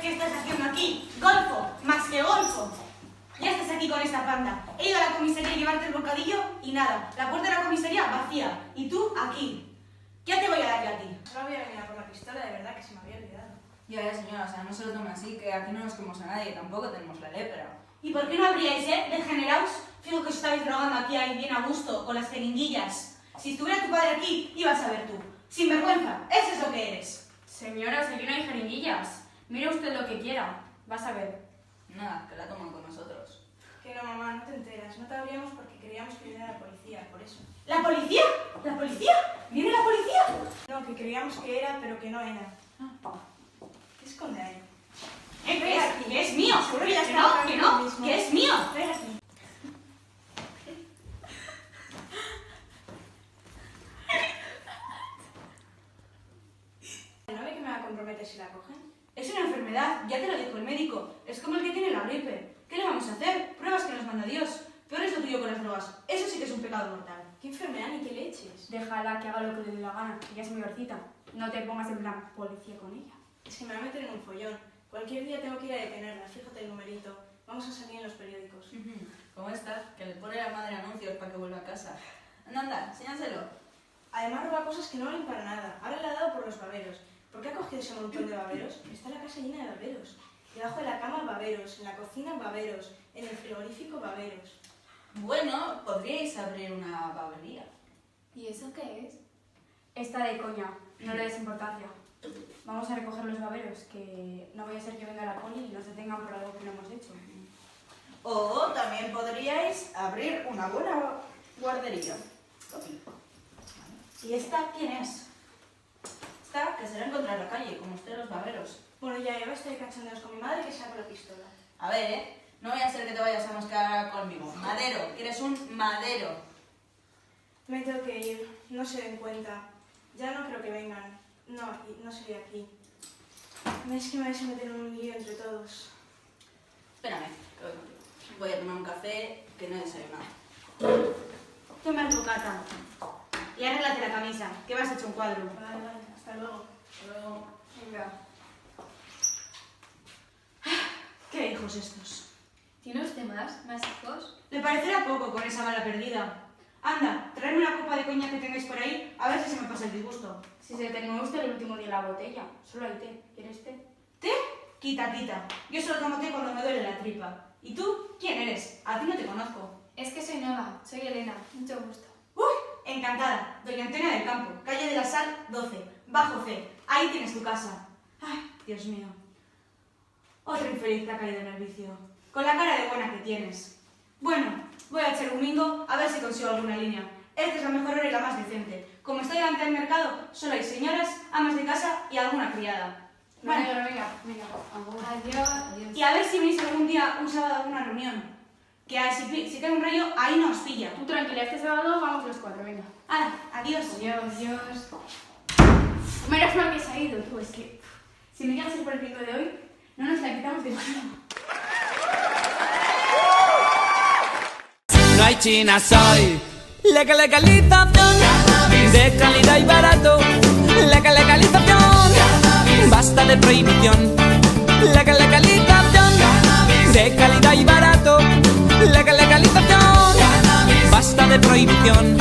qué estás haciendo aquí. Golfo, más que golfo. Ya estás aquí con esta panda. He ido a la comisaría a llevarte el bocadillo y nada. La puerta de la comisaría vacía. Y tú aquí. ¿Qué te voy a dar yo a ti? Solo voy a venir a por la pistola, de verdad que se me había olvidado. Ya, señora, o sea, no se lo tome así, que aquí no nos comemos a nadie, tampoco tenemos la lepra. ¿Y por qué no habríais, degeneraos? Fijo que os estáis drogando aquí ahí bien a gusto, con las jeringuillas. Si estuviera tu padre aquí, ibas a ver tú. Sin vergüenza, eso es lo que eres. Señora, aquí no hay jeringuillas. Mire usted lo que quiera. Vas a ver. Nada, que la toman con nosotros. Que no, mamá, no te enteras. No te abríamos porque queríamos que viniera la policía, por eso. ¿La policía? ¿La policía? ¿Viene la policía? No, que creíamos que era, pero que no era. ¿Qué esconde ahí? ¿Qué es? ¿Que es mío? Seguro que ya Que está no, buscando que lo no, mismo. que es mío. Ven aquí. ¿No ve que me va a comprometer si la cogen? Es una enfermedad, ya te lo dijo el médico. Es como el que tiene la gripe. ¿Qué le vamos a hacer? Pruebas que nos manda Dios. Peor es lo tuyo con las drogas. Eso sí que es un pecado mortal. ¿Qué enfermedad ni qué leches? Déjala que haga lo que le dé la gana. Ella es mayorcita. No te pongas en plan policía con ella. Es que me va a meter en un follón. Cualquier día tengo que ir a detenerla. Fíjate el numerito. Vamos a salir en los periódicos. ¿Cómo estás? Que le pone la madre anuncios para que vuelva a casa. Anda, enséñaselo. Además roba cosas que no valen para nada. Ahora le ha dado por los baberos. ¿Por qué ha cogido ese montón de baberos? Está la casa llena de baberos. Debajo de la cama baberos, en la cocina baberos, en el frigorífico baberos. Bueno, podríais abrir una babería. ¿Y eso qué es? Está de coña. No le des importancia. Vamos a recoger los baberos, que no vaya a ser que venga la poli y nos detengan por algo que no hemos hecho. O también podríais abrir una buena guardería. ¿Y esta quién es? Esta que se la encontrar en la calle, como usted los baberos. Bueno, ya basta de cachondeos con mi madre que saco la pistola. A ver, no voy a hacer que te vayas a mosquear conmigo. Madero, quieres un madero. Me tengo que ir, no se den cuenta. Ya no creo que vengan. No, no sería aquí. Es que me vais a meter en un lío entre todos. Espérame, que voy contigo. Voy a tomar un café que no he desayunado. Toma el bocata. Y arréglate la camisa, que vas hecho un cuadro. Vale, vale, hasta luego. Luego... Venga. ¿Qué hijos estos? ¿Tiene usted más? ¿Más hijos? Le parecerá poco con esa bala perdida. Anda, traedme una copa de coñac que tengáis por ahí, a ver si se me pasa el disgusto. Si se terminó usted el último día la botella, solo hay té. ¿Quieres té? ¿Té? Quita, quita. Yo solo tomo té cuando me duele la tripa. ¿Y tú? ¿Quién eres? A ti no te conozco. Es que soy nueva, soy Elena, mucho gusto. ¡Uy! Encantada. Doña Antonia del Campo, calle de la Sal, 12, bajo C. Ahí tienes tu casa. Ay, Dios mío. Otro infeliz que ha caído en el vicio. Con la cara de buena que tienes. Bueno, voy a echar un mingo a ver si consigo alguna línea. Esta es la mejor hora y la más decente. Como estoy delante del mercado, solo hay señoras, amas de casa y alguna criada. Bueno, Venga. Adiós. y a ver si venís algún día, un sábado, a una reunión. Que si tengo un rayo, ahí nos pilla. Tú tranquila, este sábado vamos los cuatro, venga. ¡Hala! Adiós. Adiós. Menos mal que se ha ido, tú, es que... Si no llega a ser por el pico de hoy, no nos la quitamos de mano. No hay China, soy la legalización de calidad y barato. La legalización, basta de prohibición. La legalización de calidad y barato. La legalización, basta de prohibición.